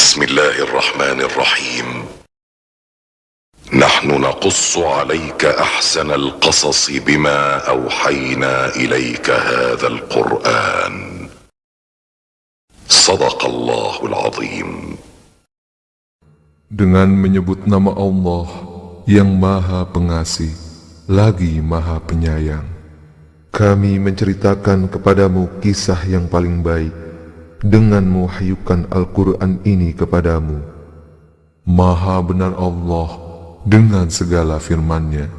بسم الله الرحمن الرحيم. نحن نقص عليك أحسن القصص بما أوحينا إليك هذا القرآن. صدق الله العظيم. Dengan menyebut nama Allah yang Maha Pengasih lagi Maha Penyayang, kami menceritakan kepadamu kisah yang paling baik dengan mewahyukan Al-Quran ini kepadamu. Maha benar Allah dengan segala firman-Nya.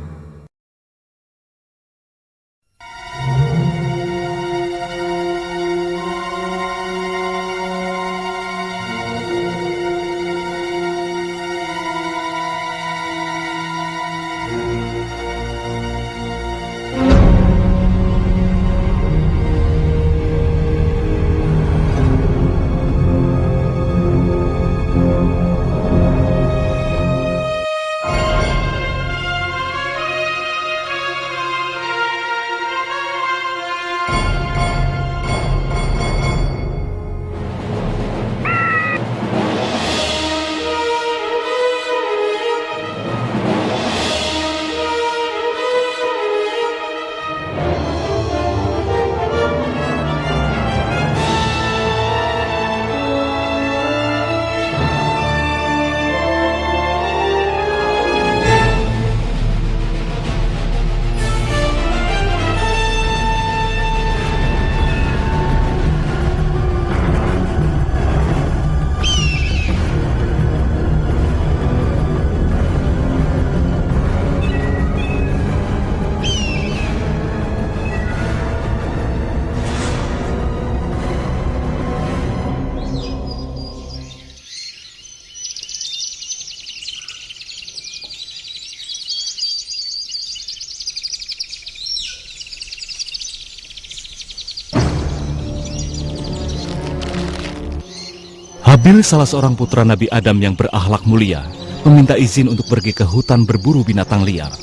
Habil, salah seorang putra Nabi Adam yang berakhlak mulia, meminta izin untuk pergi ke hutan berburu binatang liar.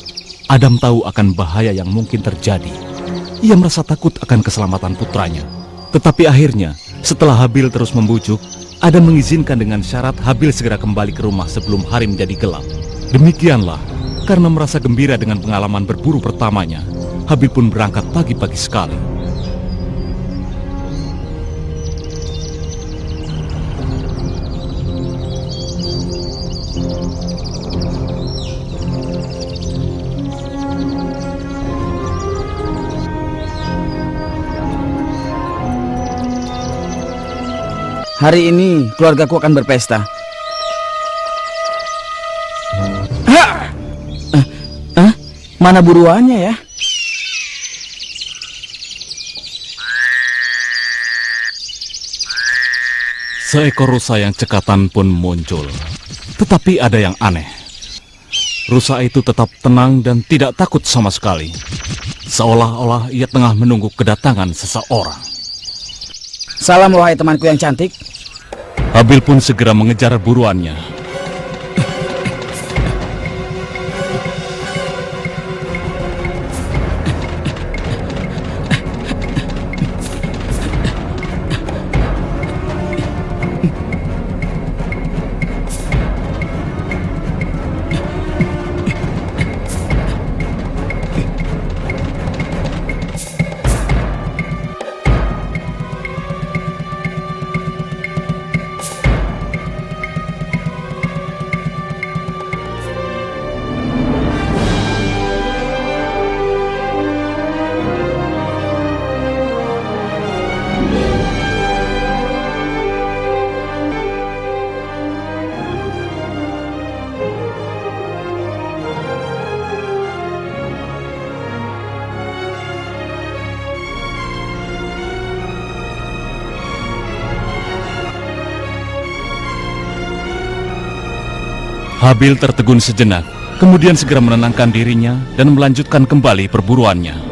Adam tahu akan bahaya yang mungkin terjadi. Ia merasa takut akan keselamatan putranya. Tetapi akhirnya, setelah Habil terus membujuk, Adam mengizinkan dengan syarat Habil segera kembali ke rumah sebelum hari menjadi gelap. Demikianlah, karena merasa gembira dengan pengalaman berburu pertamanya, Habil pun berangkat pagi-pagi sekali. Hari ini keluargaku akan berpesta. Mana buruannya ya? Seekor rusa yang cekatan pun muncul. Tetapi ada yang aneh. Rusa itu tetap tenang dan tidak takut sama sekali. Seolah-olah ia tengah menunggu kedatangan seseorang. Salam wahai temanku yang cantik. Habil pun segera mengejar buruannya. Habil tertegun sejenak, kemudian segera menenangkan dirinya dan melanjutkan kembali perburuannya.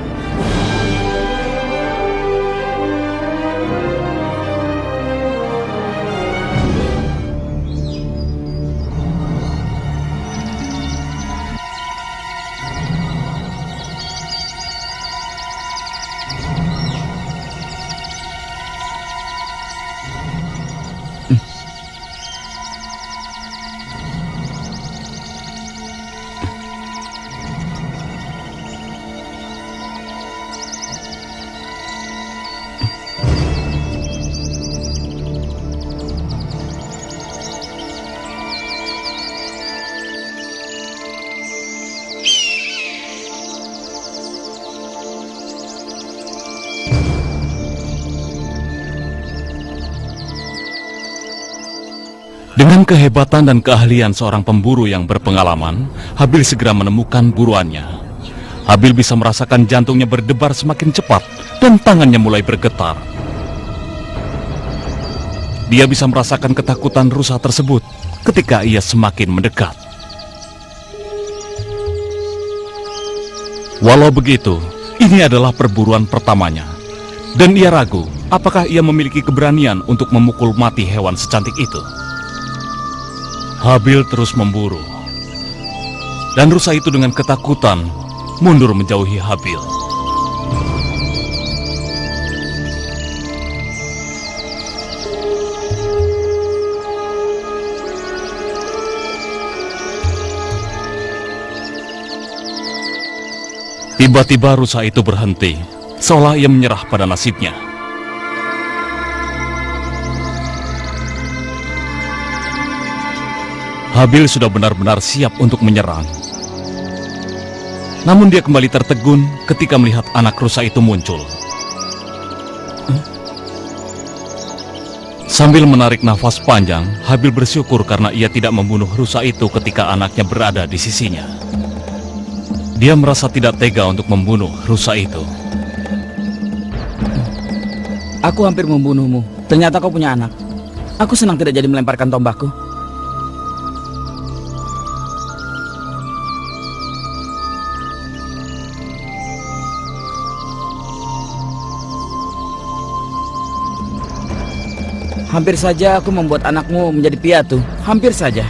Dengan kehebatan dan keahlian seorang pemburu yang berpengalaman, Habil segera menemukan buruannya. Habil bisa merasakan jantungnya berdebar semakin cepat dan tangannya mulai bergetar. Dia bisa merasakan ketakutan rusa tersebut ketika ia semakin mendekat. Walau begitu, ini adalah perburuan pertamanya, dan ia ragu apakah ia memiliki keberanian untuk memukul mati hewan secantik itu. Habil terus memburu, dan rusa itu dengan ketakutan mundur menjauhi Habil. Tiba-tiba rusa itu berhenti, seolah ia menyerah pada nasibnya. Habil sudah benar-benar siap untuk menyerang. Namun dia kembali tertegun ketika melihat anak rusa itu muncul. Sambil menarik nafas panjang, Habil bersyukur karena ia tidak membunuh rusa itu ketika anaknya berada di sisinya. Dia merasa tidak tega untuk membunuh rusa itu. Aku hampir membunuhmu. Ternyata kau punya anak. Aku senang tidak jadi melemparkan tombakku. Hampir saja aku membuat anakmu menjadi piatu. Hampir saja.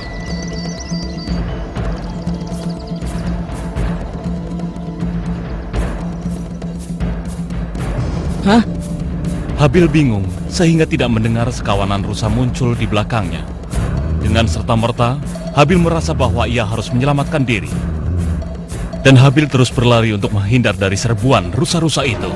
Hah? Habil bingung sehingga tidak mendengar sekawanan rusa muncul di belakangnya. Dengan serta-merta, Habil merasa bahwa ia harus menyelamatkan diri. Dan Habil terus berlari untuk menghindar dari serbuan rusa-rusa itu.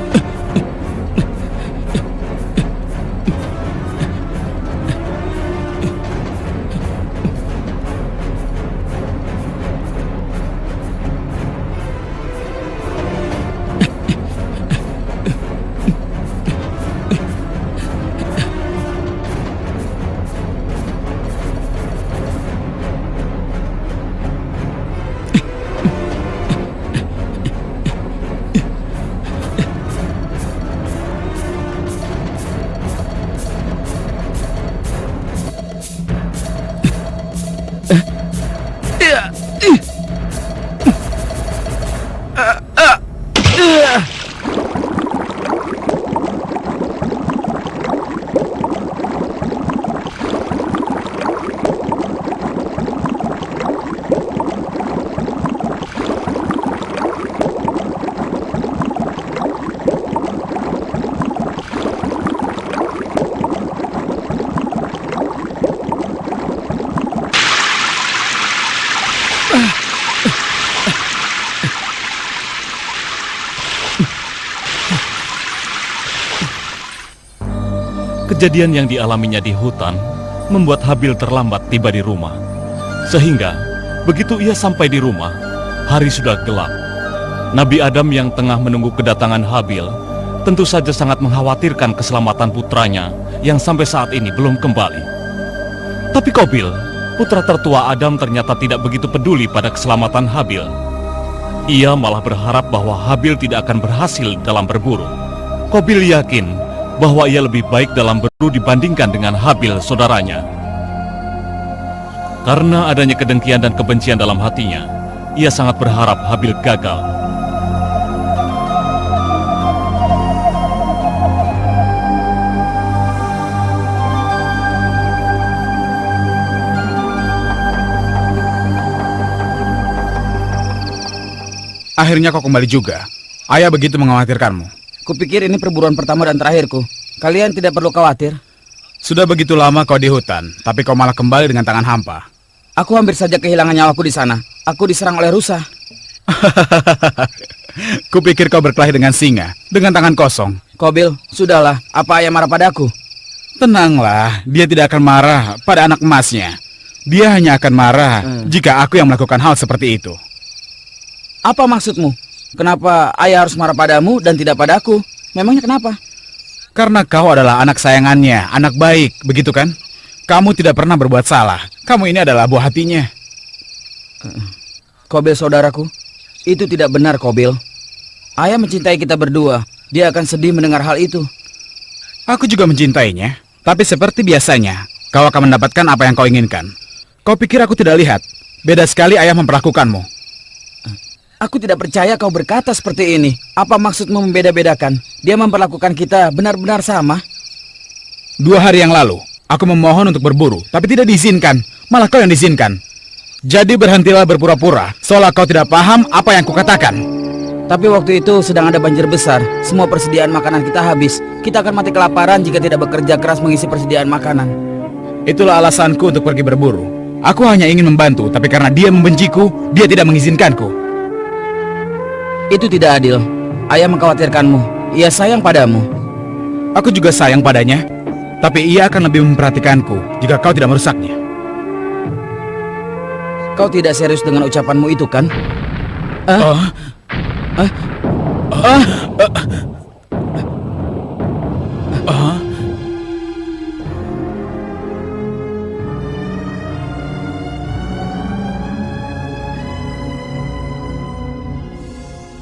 Kejadian yang dialaminya di hutan membuat Habil terlambat tiba di rumah. Sehingga begitu ia sampai di rumah, hari sudah gelap. Nabi Adam yang tengah menunggu kedatangan Habil tentu saja sangat mengkhawatirkan keselamatan putranya yang sampai saat ini belum kembali. Tapi Qabil, putra tertua Adam, ternyata tidak begitu peduli pada keselamatan Habil. Ia malah berharap bahwa Habil tidak akan berhasil dalam berburu. Qabil yakin bahwa ia lebih baik dalam berburu dibandingkan dengan Habil saudaranya. Karena adanya kedengkian dan kebencian dalam hatinya, ia sangat berharap Habil gagal. Akhirnya kau kembali juga. Ayah begitu mengkhawatirkanmu. Kupikir ini perburuan pertama dan terakhirku. Kalian tidak perlu khawatir. Sudah begitu lama kau di hutan, tapi kau malah kembali dengan tangan hampa. Aku hampir saja kehilangan nyawaku di sana. Aku diserang oleh rusa. Kupikir kau berkelahi dengan singa, dengan tangan kosong. Qabil, sudahlah. Apa ayah marah padaku? Tenanglah, dia tidak akan marah pada anak emasnya. Dia hanya akan marah jika aku yang melakukan hal seperti itu. Apa maksudmu? Kenapa ayah harus marah padamu dan tidak padaku? Memangnya kenapa? Karena kau adalah anak sayangannya, anak baik, begitu kan? Kamu tidak pernah berbuat salah. Kamu ini adalah buah hatinya. Qabil saudaraku, itu tidak benar, Qabil. Ayah mencintai kita berdua. Dia akan sedih mendengar hal itu. Aku juga mencintainya. Tapi seperti biasanya, kau akan mendapatkan apa yang kau inginkan. Kau pikir aku tidak lihat? Beda sekali ayah memperlakukanmu. Aku tidak percaya kau berkata seperti ini. Apa maksudmu membeda-bedakan? Dia memperlakukan kita benar-benar sama. 2 hari yang lalu, aku memohon untuk berburu, tapi tidak diizinkan. Malah kau yang diizinkan. Jadi berhentilah berpura-pura, seolah kau tidak paham apa yang kukatakan. Tapi waktu itu sedang ada banjir besar. Semua persediaan makanan kita habis. Kita akan mati kelaparan jika tidak bekerja keras mengisi persediaan makanan. Itulah alasanku untuk pergi berburu. Aku hanya ingin membantu, tapi karena dia membenciku, dia tidak mengizinkanku. Itu tidak adil. Ayah mengkhawatirkanmu. Ia sayang padamu. Aku juga sayang padanya, tapi ia akan lebih memperhatikanku jika kau tidak merusaknya. Kau tidak serius dengan ucapanmu itu, kan?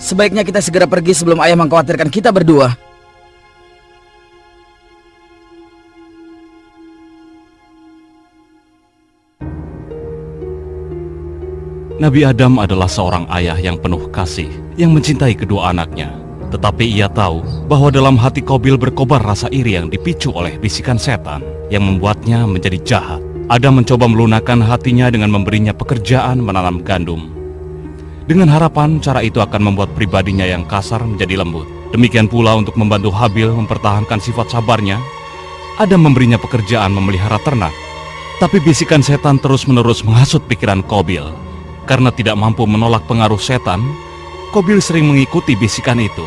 Sebaiknya kita segera pergi sebelum ayah mengkhawatirkan kita berdua. Nabi Adam adalah seorang ayah yang penuh kasih, yang mencintai kedua anaknya. Tetapi ia tahu bahwa dalam hati Qabil berkobar rasa iri yang dipicu oleh bisikan setan yang membuatnya menjadi jahat. Adam mencoba melunakkan hatinya dengan memberinya pekerjaan menanam gandum. Dengan harapan cara itu akan membuat pribadinya yang kasar menjadi lembut. Demikian pula untuk membantu Habil mempertahankan sifat sabarnya, Adam memberinya pekerjaan memelihara ternak. Tapi bisikan setan terus-menerus menghasut pikiran Qabil. Karena tidak mampu menolak pengaruh setan, Qabil sering mengikuti bisikan itu.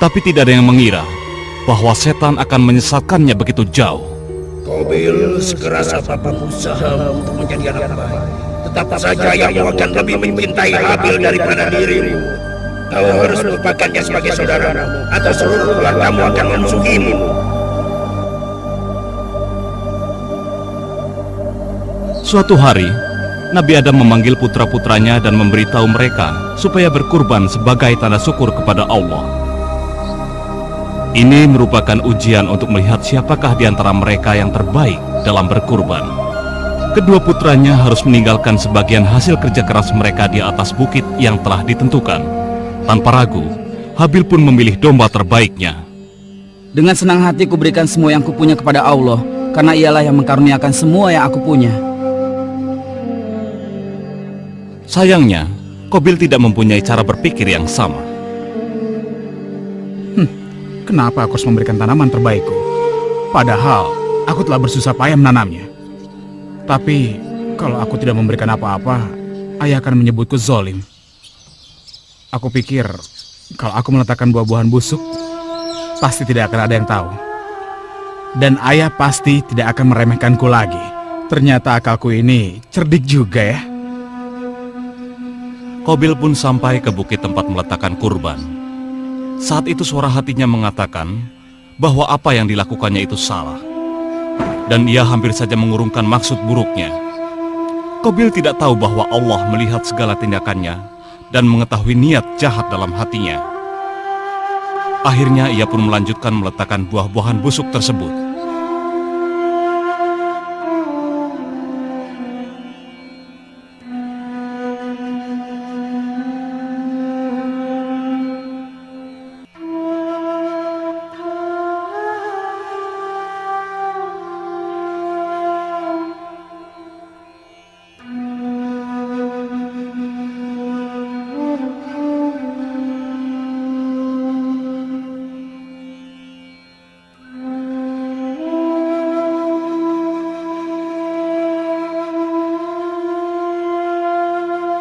Tapi tidak ada yang mengira bahwa setan akan menyesatkannya begitu jauh. Qabil, sekeras apapun usaha untuk menjadi anak baik, tetap saja ayahmu akan lebih mencintai Habil daripada dirimu. Kau harus melupakannya sebagai saudaramu, atau seluruh keluargamu akan memusuhimu. Suatu hari, Nabi Adam memanggil putra-putranya dan memberitahu mereka supaya berkurban sebagai tanda syukur kepada Allah. Ini merupakan ujian untuk melihat siapakah di antara mereka yang terbaik dalam berkurban. Kedua putranya harus meninggalkan sebagian hasil kerja keras mereka di atas bukit yang telah ditentukan. Tanpa ragu, Habil pun memilih domba terbaiknya. Dengan senang hati kuberikan semua yang kupunya kepada Allah, karena ialah yang mengkaruniakan semua yang aku punya. Sayangnya, Qabil tidak mempunyai cara berpikir yang sama. Kenapa aku harus memberikan tanaman terbaikku? Padahal, aku telah bersusah payah menanamnya. Tapi, kalau aku tidak memberikan apa-apa, ayah akan menyebutku zolim. Aku pikir, kalau aku meletakkan buah-buahan busuk, pasti tidak akan ada yang tahu. Dan ayah pasti tidak akan meremehkanku lagi. Ternyata akalku ini cerdik juga ya. Qabil pun sampai ke bukit tempat meletakkan kurban. Saat itu suara hatinya mengatakan bahwa apa yang dilakukannya itu salah. Dan ia hampir saja mengurungkan maksud buruknya. Qabil tidak tahu bahwa Allah melihat segala tindakannya dan mengetahui niat jahat dalam hatinya. Akhirnya ia pun melanjutkan meletakkan buah-buahan busuk tersebut.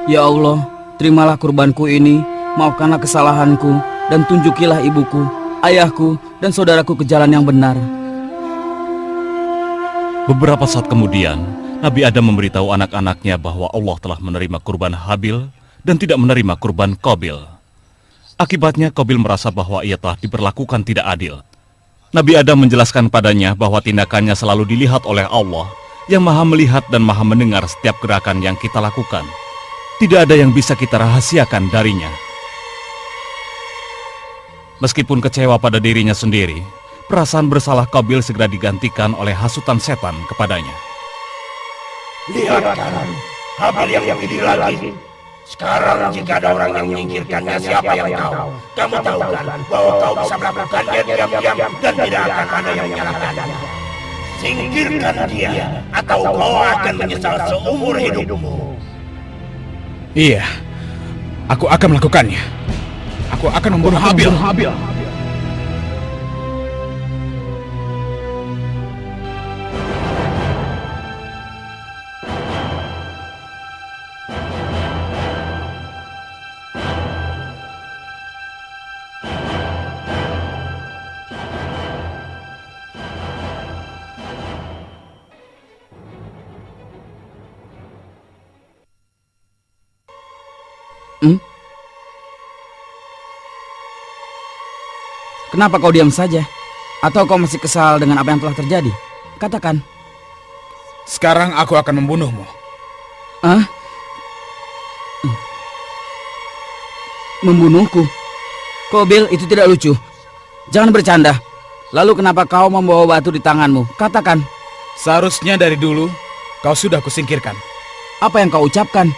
Ya Allah, terimalah kurbanku ini, maafkanlah kesalahanku, dan tunjukilah ibuku, ayahku, dan saudaraku ke jalan yang benar. Beberapa saat kemudian, Nabi Adam memberitahu anak-anaknya bahwa Allah telah menerima kurban Habil dan tidak menerima kurban Qabil. Akibatnya Qabil merasa bahwa ia telah diperlakukan tidak adil. Nabi Adam menjelaskan padanya bahwa tindakannya selalu dilihat oleh Allah yang maha melihat dan maha mendengar setiap gerakan yang kita lakukan. Tidak ada yang bisa kita rahasiakan darinya. Meskipun kecewa pada dirinya sendiri, perasaan bersalah Qabil segera digantikan oleh hasutan setan kepadanya. Lihat kan, Habil yang ini lagi. Sekarang jika ada orang yang menyingkirkannya, siapa yang tahu? Kamu tahu kan bahwa kau bisa melakukannya diam-diam dan tidak akan ada yang menyalahkannya. Singkirkan dia, atau kau akan menyesal seumur hidupmu. Iya, aku akan melakukannya. Aku akan membunuh Habil. Kenapa kau diam saja? Atau kau masih kesal dengan apa yang telah terjadi? Katakan. Sekarang aku akan membunuhmu. Hah? Membunuhku? Qabil, itu tidak lucu. Jangan bercanda. Lalu kenapa kau membawa batu di tanganmu? Katakan. Seharusnya dari dulu kau sudah kusingkirkan. Apa yang kau ucapkan?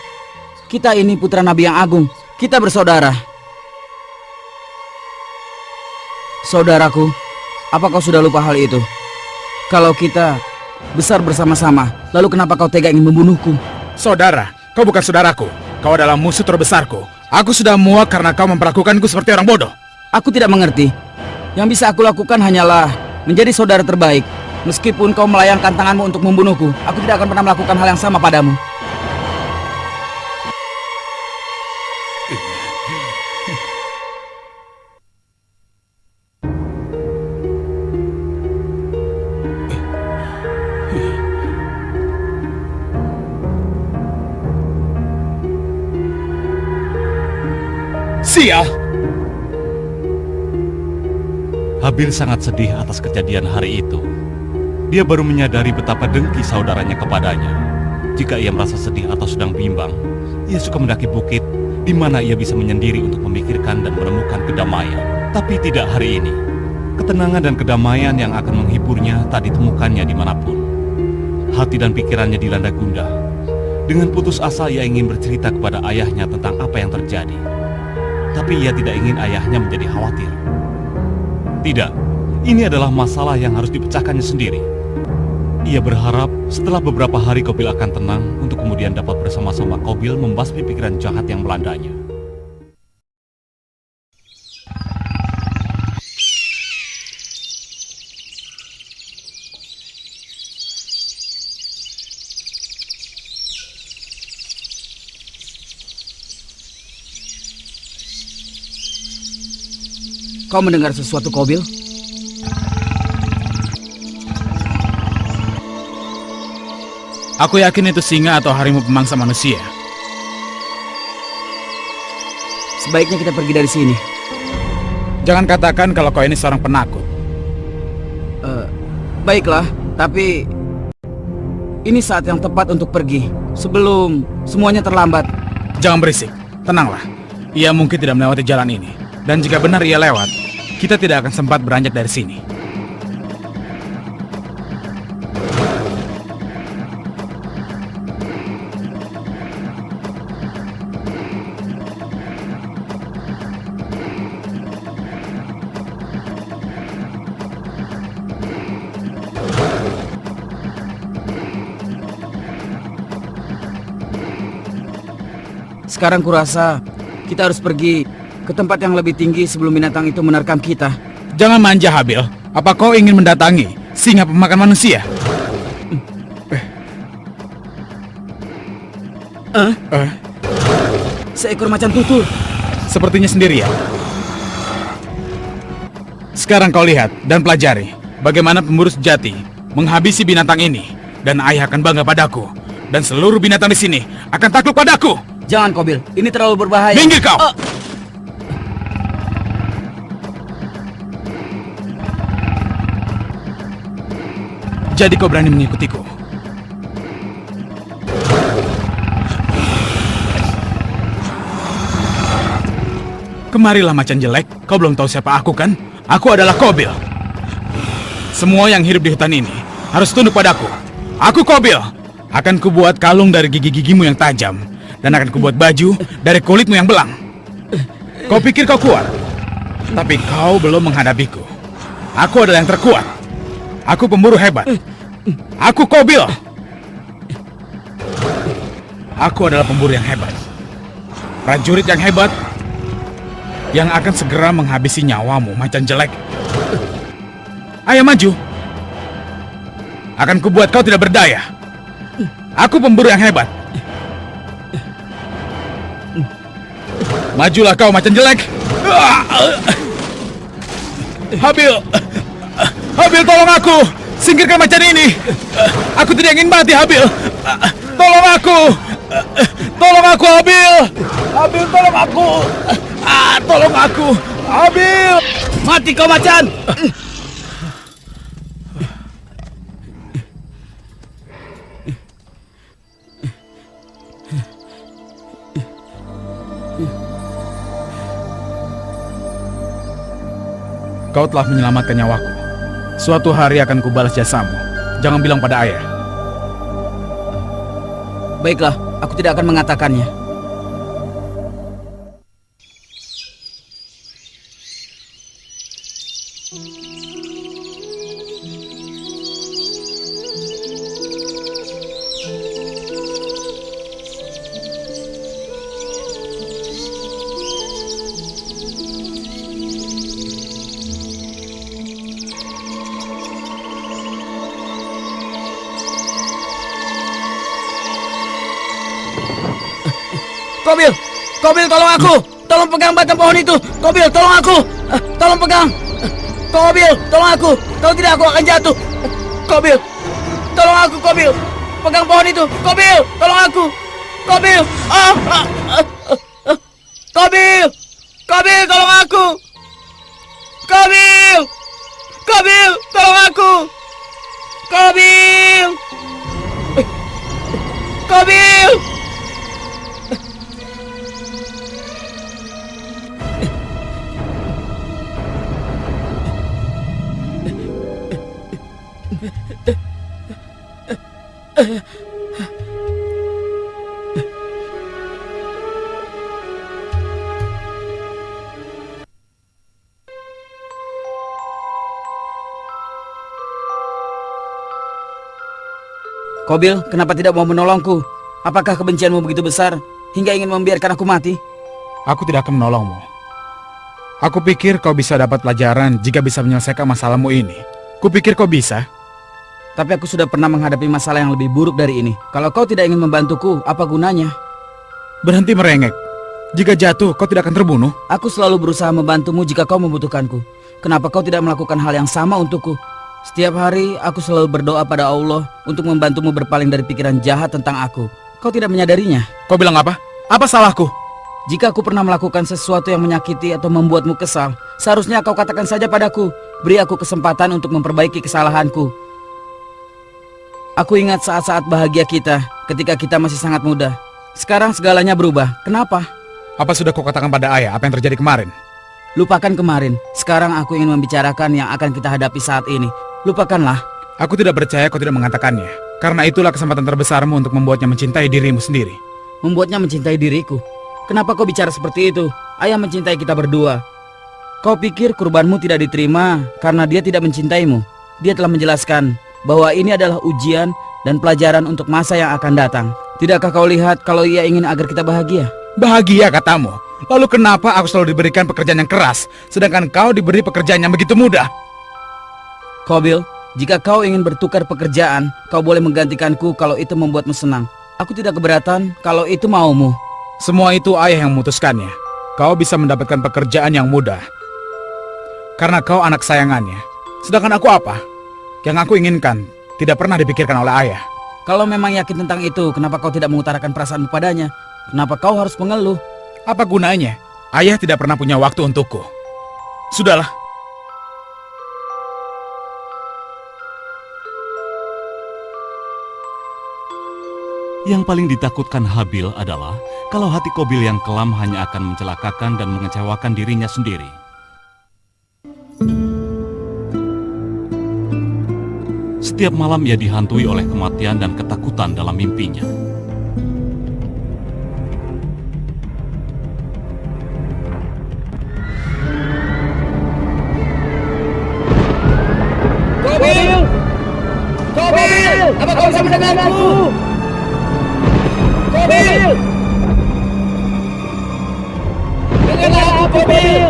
Kita ini putra Nabi yang agung. Kita bersaudara. Saudaraku, apa kau sudah lupa hal itu? Kalau kita besar bersama-sama, lalu kenapa kau tega ingin membunuhku? Saudara, kau bukan saudaraku. Kau adalah musuh terbesarku. Aku sudah muak karena kau memperlakukanku seperti orang bodoh. Aku tidak mengerti. Yang bisa aku lakukan hanyalah menjadi saudara terbaik. Meskipun kau melayangkan tanganmu untuk membunuhku, aku tidak akan pernah melakukan hal yang sama padamu. Sial! Habil sangat sedih atas kejadian hari itu. Dia baru menyadari betapa dengki saudaranya kepadanya. Jika ia merasa sedih atau sedang bimbang, ia suka mendaki bukit di mana ia bisa menyendiri untuk memikirkan dan menemukan kedamaian. Tapi tidak hari ini. Ketenangan dan kedamaian yang akan menghiburnya tak ditemukannya dimanapun. Hati dan pikirannya dilanda gundah. Dengan putus asa ia ingin bercerita kepada ayahnya tentang apa yang terjadi. Tapi ia tidak ingin ayahnya menjadi khawatir. Tidak, ini adalah masalah yang harus dipecahkannya sendiri. Ia berharap setelah beberapa hari Qabil akan tenang untuk kemudian dapat bersama-sama Qabil membasmi pikiran jahat yang melandanya. Kau mendengar sesuatu, Qabil? Aku yakin itu singa atau harimau pemangsa manusia. Sebaiknya kita pergi dari sini. Jangan katakan kalau kau ini seorang penakut. Baiklah, tapi ini saat yang tepat untuk pergi sebelum semuanya terlambat. Jangan berisik, tenanglah. Ia mungkin tidak melewati jalan ini. Dan jika benar ia lewat, kita tidak akan sempat beranjak dari sini. Sekarang kurasa kita harus pergi ke tempat yang lebih tinggi sebelum binatang itu menerkam kita. Jangan manja, Habil. Apa kau ingin mendatangi singa pemakan manusia? Seekor macan tutul. Sepertinya sendirian. Sekarang kau lihat dan pelajari bagaimana pemburu sejati menghabisi binatang ini. Dan ayah akan bangga padaku. Dan seluruh binatang di sini akan takluk padaku. Jangan, Qabil. Ini terlalu berbahaya. Minggir kau! Jadi kau berani mengikutiku? Kemarilah macan jelek, kau belum tahu siapa aku kan? Aku adalah Qabil. Semua yang hidup di hutan ini harus tunduk padaku. Aku Qabil. Akan kubuat kalung dari gigi-gigimu yang tajam. Dan akan kubuat baju dari kulitmu yang belang. Kau pikir kau kuat? Tapi kau belum menghadapiku. Aku adalah yang terkuat. Aku pemburu hebat. Aku Qabil. Aku adalah pemburu yang hebat. Prajurit yang hebat yang akan segera menghabisi nyawamu, macan jelek. Ayo maju. Akan kubuat kau tidak berdaya. Aku pemburu yang hebat. Majulah kau, macan jelek. Habil. Habil, tolong aku. Singkirkan macan ini. Aku tidak ingin mati, Habil. Tolong aku. Tolong aku, Habil. Habil, tolong aku. Tolong aku. Habil. Mati kau macan! Kau telah menyelamatkan nyawaku. Suatu hari akan kubalas jasamu. Jangan bilang pada ayah. Baiklah, aku tidak akan mengatakannya. Qabil! Qabil, tolong aku! Tolong pegang batang pohon itu! Qabil, tolong aku! Tolong pegang! Qabil, tolong aku! Kalau tidak aku akan jatuh! Qabil! Tolong aku, Qabil! Pegang pohon itu! Qabil, tolong aku! Qabil! Qabil! Qabil, tolong aku! Qabil! Qabil, tolong aku! Qabil! Qabil! Qabil, kenapa tidak mau menolongku? Apakah kebencianmu begitu besar hingga ingin membiarkan aku mati? Aku tidak akan menolongmu. Aku pikir kau bisa dapat pelajaran jika bisa menyelesaikan masalahmu ini. Kupikir kau bisa. Tapi aku sudah pernah menghadapi masalah yang lebih buruk dari ini. Kalau kau tidak ingin membantuku, apa gunanya? Berhenti merengek. Jika jatuh, kau tidak akan terbunuh. Aku selalu berusaha membantumu jika kau membutuhkanku. Kenapa kau tidak melakukan hal yang sama untukku? Setiap hari, aku selalu berdoa pada Allah untuk membantumu berpaling dari pikiran jahat tentang aku. Kau tidak menyadarinya. Kau bilang apa? Apa salahku? Jika aku pernah melakukan sesuatu yang menyakiti atau membuatmu kesal, seharusnya kau katakan saja padaku. Beri aku kesempatan untuk memperbaiki kesalahanku. Aku ingat saat-saat bahagia kita ketika kita masih sangat muda. Sekarang segalanya berubah. Kenapa? Apa sudah kau katakan pada ayah apa yang terjadi kemarin? Lupakan kemarin. Sekarang aku ingin membicarakan yang akan kita hadapi saat ini. Lupakanlah. Aku tidak percaya kau tidak mengatakannya. Karena itulah kesempatan terbesarmu untuk membuatnya mencintai dirimu sendiri. Membuatnya mencintai diriku? Kenapa kau bicara seperti itu? Ayah mencintai kita berdua. Kau pikir kurbanmu tidak diterima karena dia tidak mencintaimu? Dia telah menjelaskan bahwa ini adalah ujian dan pelajaran untuk masa yang akan datang. Tidakkah kau lihat kalau ia ingin agar kita bahagia? Bahagia katamu? Lalu kenapa aku selalu diberikan pekerjaan yang keras, sedangkan kau diberi pekerjaan yang begitu mudah? Qabil, jika kau ingin bertukar pekerjaan, kau boleh menggantikanku kalau itu membuatmu senang. Aku tidak keberatan kalau itu maumu. Semua itu ayah yang memutuskannya. Kau bisa mendapatkan pekerjaan yang mudah karena kau anak sayangannya. Sedangkan aku apa? Yang aku inginkan tidak pernah dipikirkan oleh ayah. Kalau memang yakin tentang itu, kenapa kau tidak mengutarakan perasaanmu padanya? Kenapa kau harus mengeluh? Apa gunanya? Ayah tidak pernah punya waktu untukku. Sudahlah. Yang paling ditakutkan Habil adalah kalau hati Qabil yang kelam hanya akan mencelakakan dan mengecewakan dirinya sendiri. Setiap malam ia dihantui oleh kematian dan ketakutan dalam mimpinya. Qabil! Qabil! Apa kau bisa mendengarku? Qabil! Dengarlah aku, Qabil!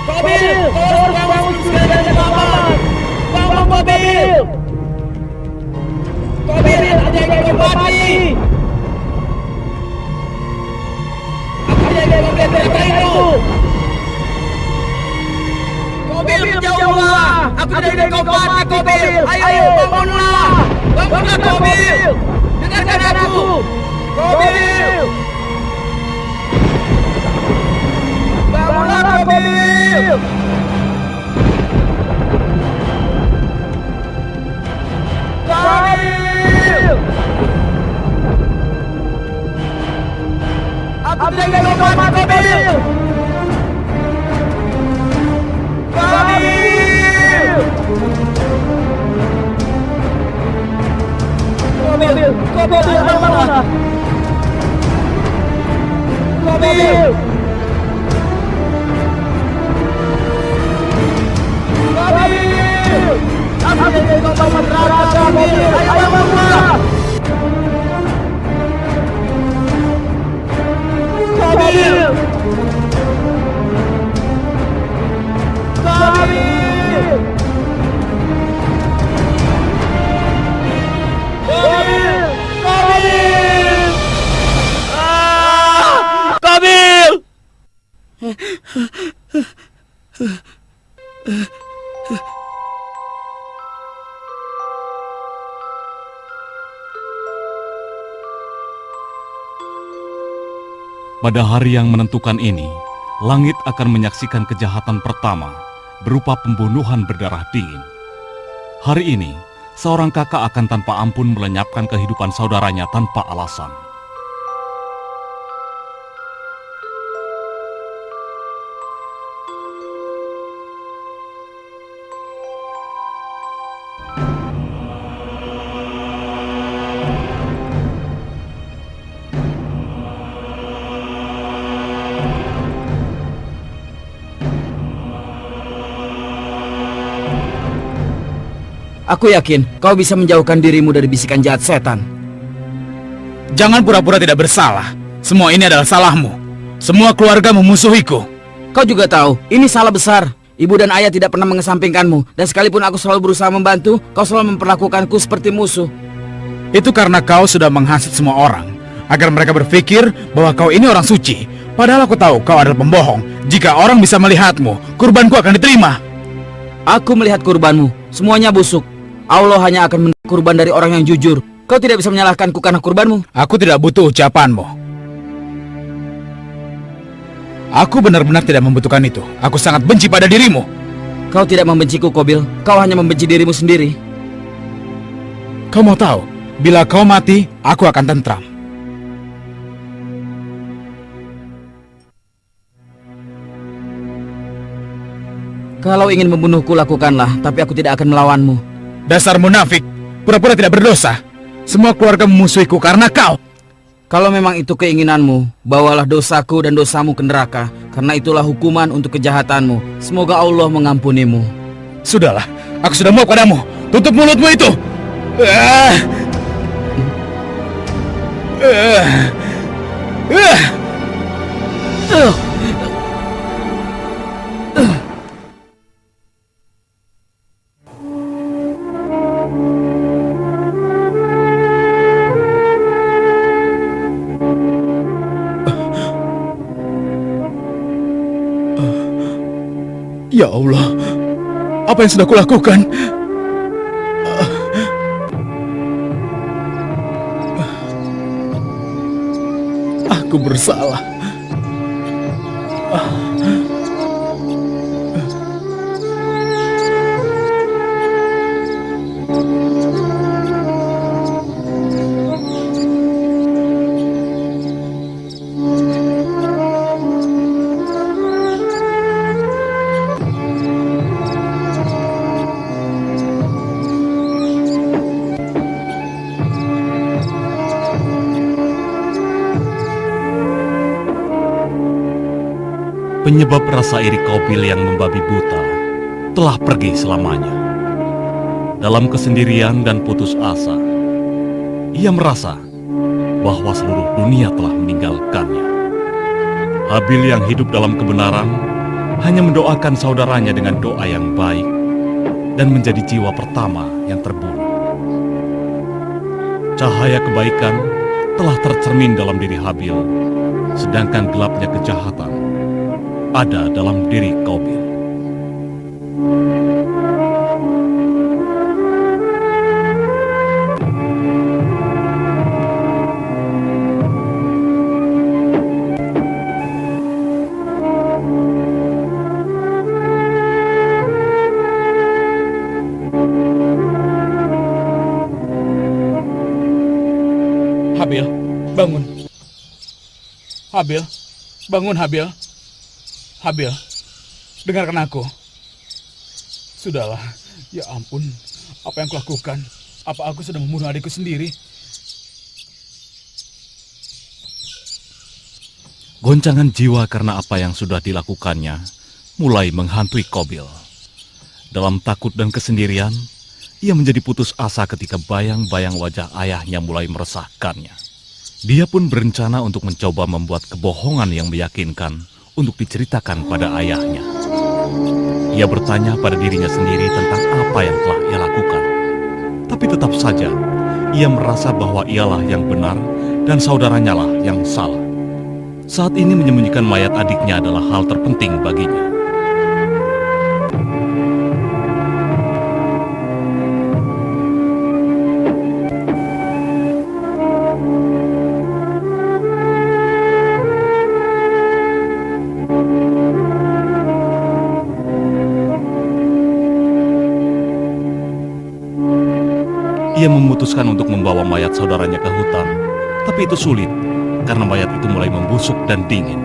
Qabil! Kau harus bangun segera dan selamat! Bangun, Qabil! Qabil, ada yang kau mati! Aku tidak ingin melihat mereka itu! Qabil, menjauhlah! Aku tidak ingin kau mati, Qabil! Ayo, bangunlah! Bangunlah, Qabil! Dengarkan aku! Qabil! Bangunlah, Qabil! Qabil! Aku tidak ingin kau mati, Qabil! Qabil! Qabil! Qabil, bangunlah! Qabil! Qabil! Aku ingin kau tamat neraka, Qabil! Ayo bangunlah! Qabil! Qabil! Qabil! Qabil! Qabil! Pada hari yang menentukan ini, langit akan menyaksikan kejahatan pertama berupa pembunuhan berdarah dingin. Hari ini, seorang kakak akan tanpa ampun melenyapkan kehidupan saudaranya tanpa alasan. Aku yakin kau bisa menjauhkan dirimu dari bisikan jahat setan. Jangan pura-pura tidak bersalah. Semua ini adalah salahmu. Semua keluarga memusuhiku. Kau juga tahu, ini salah besar. Ibu dan ayah tidak pernah mengesampingkanmu. Dan sekalipun aku selalu berusaha membantu, kau selalu memperlakukanku seperti musuh. Itu karena kau sudah menghasut semua orang, agar mereka berpikir bahwa kau ini orang suci. Padahal aku tahu kau adalah pembohong. Jika orang bisa melihatmu, kurbanku akan diterima. Aku melihat kurbanmu, semuanya busuk. Allah hanya akan menerima kurban dari orang yang jujur. Kau tidak bisa menyalahkanku karena kurbanmu. Aku tidak butuh ucapanmu. Aku benar-benar tidak membutuhkan itu. Aku sangat benci pada dirimu. Kau tidak membenciku, Qabil. Kau hanya membenci dirimu sendiri. Kau mau tahu, bila kau mati, aku akan tentram. Kalau ingin membunuhku, lakukanlah. Tapi aku tidak akan melawanmu. Dasar munafik, pura-pura tidak berdosa. Semua keluarga memusuhiku karena kau. Kalau memang itu keinginanmu, bawalah dosaku dan dosamu ke neraka. Karena itulah hukuman untuk kejahatanmu. Semoga Allah mengampunimu. Sudahlah, aku sudah mau padamu. Tutup mulutmu itu. Ya Allah, apa yang sudah kulakukan? Aku bersalah. Penyebab rasa iri Qabil yang membabi buta telah pergi selamanya. Dalam kesendirian dan putus asa, ia merasa bahwa seluruh dunia telah meninggalkannya. Habil yang hidup dalam kebenaran hanya mendoakan saudaranya dengan doa yang baik dan menjadi jiwa pertama yang terbunuh. Cahaya kebaikan telah tercermin dalam diri Habil, sedangkan gelapnya kejahatan ada dalam diri Qabil. Habil, bangun. Habil, bangun Habil. Habil, dengarkan aku. Sudahlah, ya ampun, apa yang kulakukan? Apa aku sudah membunuh adikku sendiri? Goncangan jiwa karena apa yang sudah dilakukannya mulai menghantui Qabil. Dalam takut dan kesendirian, ia menjadi putus asa ketika bayang-bayang wajah ayahnya mulai meresahkannya. Dia pun berencana untuk mencoba membuat kebohongan yang meyakinkan untuk diceritakan pada ayahnya. Ia bertanya pada dirinya sendiri tentang apa yang telah ia lakukan. Tapi tetap saja, ia merasa bahwa ialah yang benar dan saudaranya lah yang salah. Saat ini menyembunyikan mayat adiknya adalah hal terpenting baginya. Ia memutuskan untuk membawa mayat saudaranya ke hutan, tapi itu sulit karena mayat itu mulai membusuk dan dingin.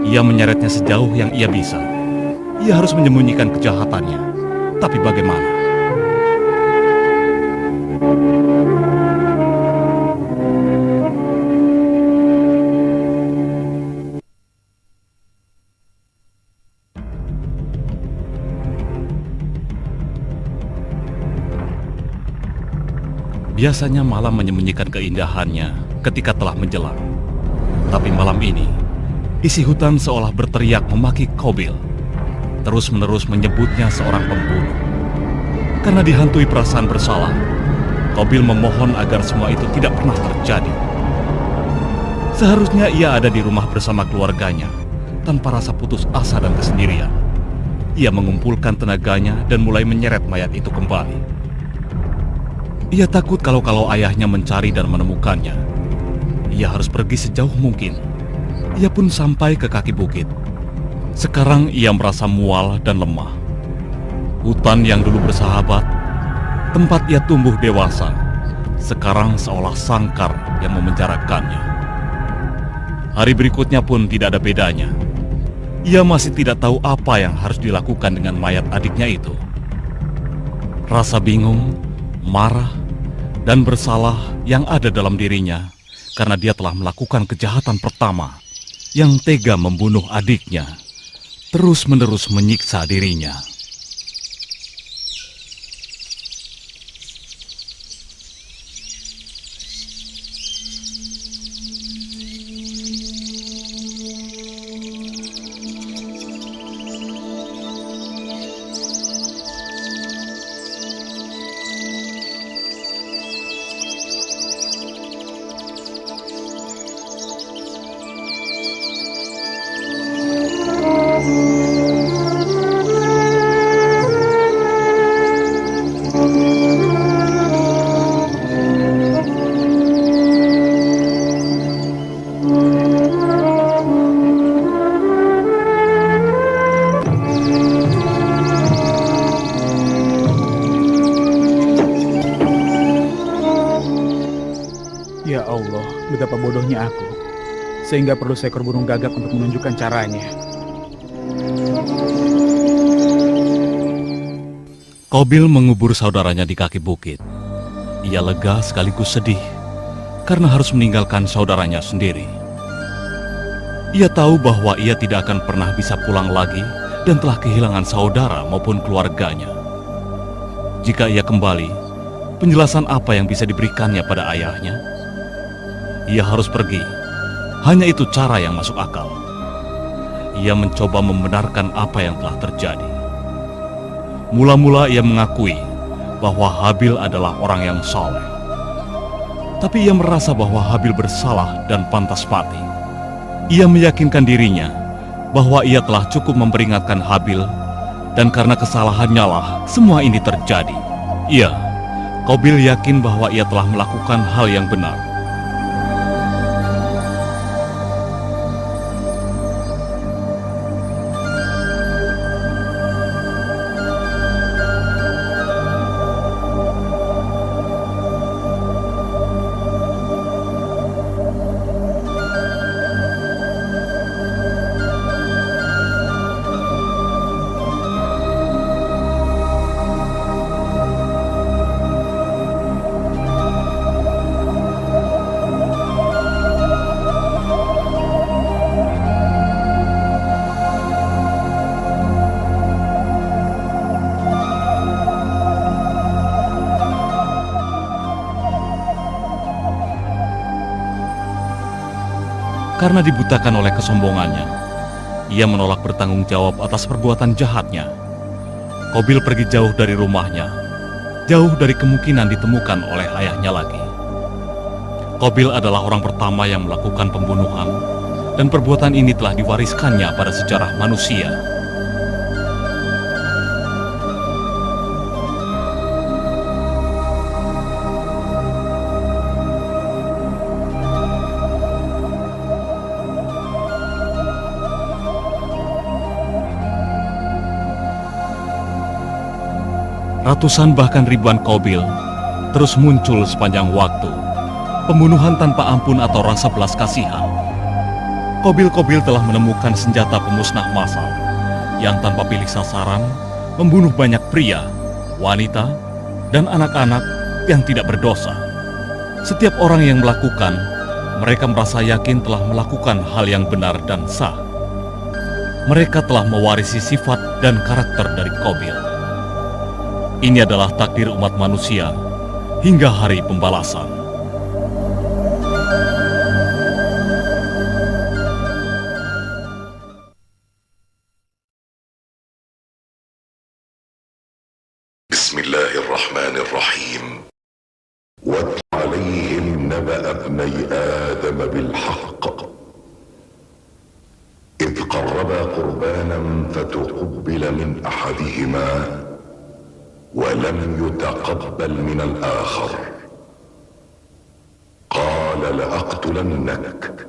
Ia menyeretnya sejauh yang ia bisa. Ia harus menyembunyikan kejahatannya, tapi bagaimana? Biasanya malam menyembunyikan keindahannya ketika telah menjelang. Tapi malam ini, isi hutan seolah berteriak memaki Qabil, terus-menerus menyebutnya seorang pembunuh. Karena dihantui perasaan bersalah, Qabil memohon agar semua itu tidak pernah terjadi. Seharusnya ia ada di rumah bersama keluarganya, tanpa rasa putus asa dan kesendirian. Ia mengumpulkan tenaganya dan mulai menyeret mayat itu kembali. Ia takut kalau ayahnya mencari dan menemukannya. Ia harus pergi sejauh mungkin. Ia pun sampai ke kaki bukit. Sekarang ia merasa mual dan lemah. Hutan yang dulu bersahabat, tempat ia tumbuh dewasa, sekarang seolah sangkar yang memenjarakannya. Hari berikutnya pun tidak ada bedanya. Ia masih tidak tahu apa yang harus dilakukan dengan mayat adiknya itu. Rasa bingung, marah, dan bersalah yang ada dalam dirinya karena dia telah melakukan kejahatan pertama yang tega membunuh adiknya, terus-menerus menyiksa dirinya. Ya Allah, betapa bodohnya aku, sehingga perlu seekor burung gagak untuk menunjukkan caranya. Qabil mengubur saudaranya di kaki bukit. Ia lega sekaligus sedih karena harus meninggalkan saudaranya sendiri. Ia tahu bahwa ia tidak akan pernah bisa pulang lagi dan telah kehilangan saudara maupun keluarganya. Jika ia kembali, penjelasan apa yang bisa diberikannya pada ayahnya? Ia harus pergi. Hanya itu cara yang masuk akal. Ia mencoba membenarkan apa yang telah terjadi. Mula-mula ia mengakui bahwa Habil adalah orang yang saleh. Tapi ia merasa bahwa Habil bersalah dan pantas mati. Ia meyakinkan dirinya bahwa ia telah cukup memperingatkan Habil, dan karena kesalahannya lah semua ini terjadi. Iya, Qabil yakin bahwa ia telah melakukan hal yang benar. Karena dibutakan oleh kesombongannya, ia menolak bertanggung jawab atas perbuatan jahatnya. Qabil pergi jauh dari rumahnya, jauh dari kemungkinan ditemukan oleh ayahnya lagi. Qabil adalah orang pertama yang melakukan pembunuhan, dan perbuatan ini telah diwariskannya pada sejarah manusia. Ratusan bahkan ribuan Qabil terus muncul sepanjang waktu. Pembunuhan tanpa ampun atau rasa belas kasihan. Qabil-Qabil telah menemukan senjata pemusnah massal yang tanpa pilih sasaran membunuh banyak pria, wanita, dan anak-anak yang tidak berdosa. Setiap orang yang melakukan, mereka merasa yakin telah melakukan hal yang benar dan sah. Mereka telah mewarisi sifat dan karakter dari Qabil. Ini adalah takdir umat manusia hingga hari pembalasan. Bismillahirrahmanirrahim. واتل عليهم نبأ ابني آدم بالحق إذ قربا قربانا فتقبل من أحدهما ولم يتقبل من الآخر قال لأقتلنك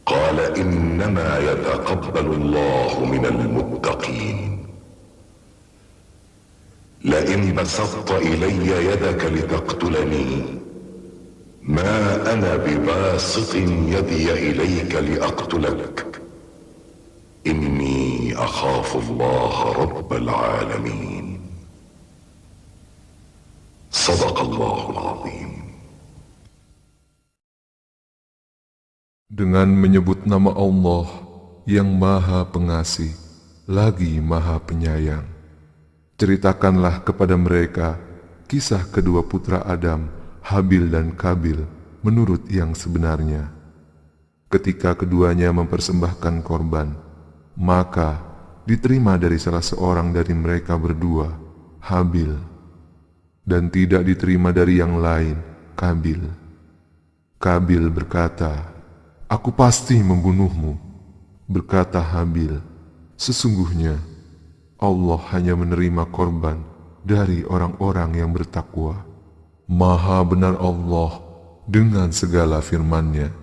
قال إنما يتقبل الله من المتقين لئن بسطت إلي يدك لتقتلني ما أنا بباسط يدي إليك لأقتلك إني أخاف الله رب العالمين Sadaqallahul Azim. Dengan menyebut nama Allah yang Maha Pengasih, lagi Maha Penyayang, ceritakanlah kepada mereka kisah kedua putra Adam, Habil dan Qabil, menurut yang sebenarnya. Ketika keduanya mempersembahkan korban, maka diterima dari salah seorang dari mereka berdua, Habil, dan tidak diterima dari yang lain, Qabil. Qabil berkata, "Aku pasti membunuhmu." Berkata Habil, "Sesungguhnya Allah hanya menerima korban dari orang-orang yang bertakwa." Maha benar Allah dengan segala firman-Nya.